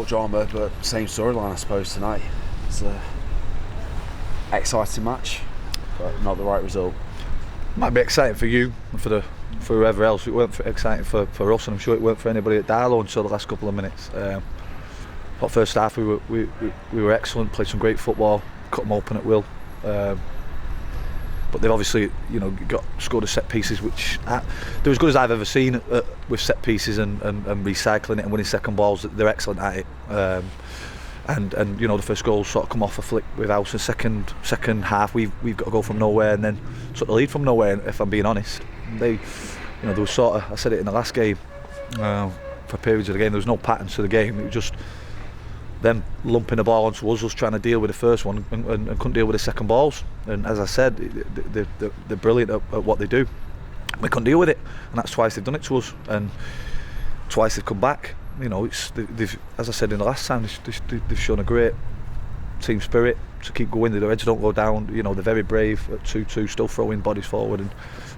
more drama, but same storyline, I suppose, tonight. It's an exciting match, but not the right result. Might be exciting for you, for whoever else. It weren't exciting for us, and I'm sure it weren't for anybody at Darlow until the last couple of minutes. But first half we were excellent, played some great football, cut them open at will. But they've obviously, scored a set pieces which they're as good as I've ever seen with set pieces and recycling it and winning second balls. They're excellent at it. And the first goal sort of come off a flick with House. And second half we've got to go from nowhere and then took the lead from nowhere. If I'm being honest, there was sort of, I said it in the last game, for periods of the game there was no pattern to the game. It was just them lumping the ball onto us trying to deal with the first one and couldn't deal with the second balls. And as I said, they're brilliant at what they do. We couldn't deal with it, and that's twice they've done it to us, and twice they've come back. They've, as I said in the last time, they've shown a great team spirit to keep going. Their heads don't go down. They're very brave at 2-2, still throwing bodies forward, and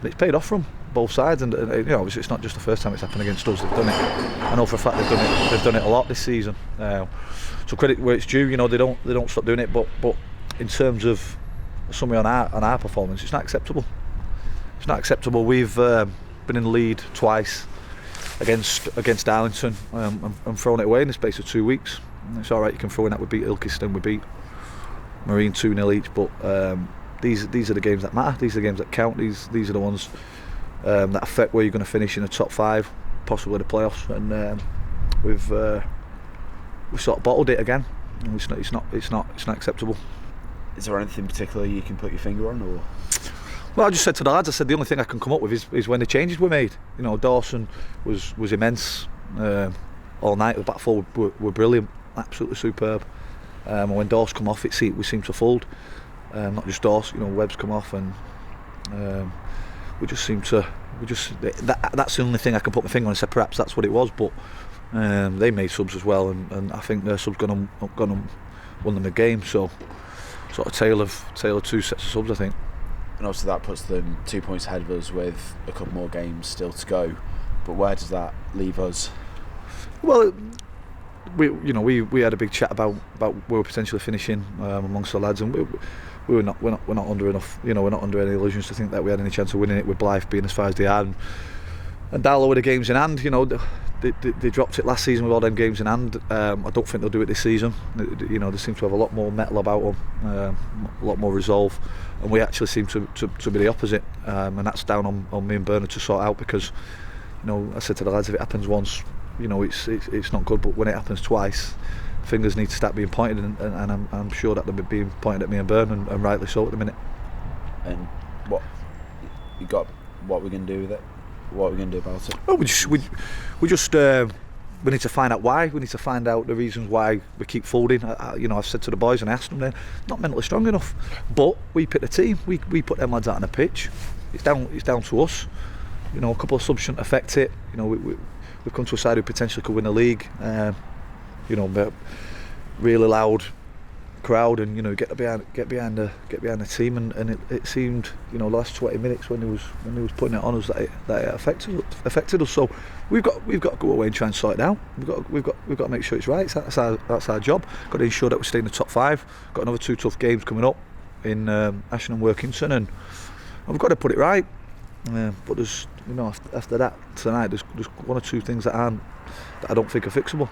it's paid off from both sides. And obviously it's not just the first time it's happened against us. They've done it. I know for a fact they've done it a lot this season. So credit where it's due. They don't stop doing it. But in terms of summary on our performance, it's not acceptable. It's not acceptable. We've been in the lead twice against Darlington and thrown it away in the space of 2 weeks. It's all right, you can throw in that. We beat Ilkeston, we beat Marine 2-0 each, but these are the games that matter. These are the games that count. These are the ones that affect where you're going to finish in the top 5, possibly the playoffs. And we've sort of bottled it again. And it's not acceptable. Is there anything particular you can put your finger on, or? Well, I just said to the lads, I said the only thing I can come up with is when the changes were made. Dawson was immense all night. The back four were brilliant, absolutely superb. And when Dawes come off, we seem to fold. Not just Dawes, Webb's come off, and we just seem to. That's the only thing I can put my finger on and say perhaps that's what it was. But they made subs as well, and I think their subs gone and won them the game. So sort of tale of two sets of subs, I think. And obviously that puts them 2 points ahead of us with a couple more games still to go. But where does that leave us? Well, we had a big chat about where we're potentially finishing amongst the lads, and we're not under enough. We're not under any illusions to think that we had any chance of winning it, with Blythe being as far as they are. And Darlow with the games in hand. They dropped it last season with all them games in hand. I don't think they'll do it this season. They seem to have a lot more mettle about them, a lot more resolve, and we actually seem to be the opposite. And that's down on me and Bernard to sort out, because I said to the lads, if it happens once, it's not good, but when it happens twice, fingers need to start being pointed, and I'm sure that they're being pointed at me and Bernard, and rightly so at the minute. And what we're going to do with it? What are we going to do about it? Well, we need to find out why. We need to find out the reasons why we keep folding. I've said to the boys and I asked them, they're not mentally strong enough. But we pick the team. We put them lads out on the pitch. It's down to us. A couple of subs shouldn't affect it. We've come to a side who potentially could win the league. But really loud crowd, and get behind the team, and it seemed the last 20 minutes when he was putting it on us that it affected us. So we've got to go away and try and sort it out. We've got to make sure it's right. That's our job. Got to ensure that we stay in the top 5. Got another 2 tough games coming up in Ashton and Workington, and we've got to put it right. But there's after that tonight, there's 1 or 2 things that I don't think are fixable.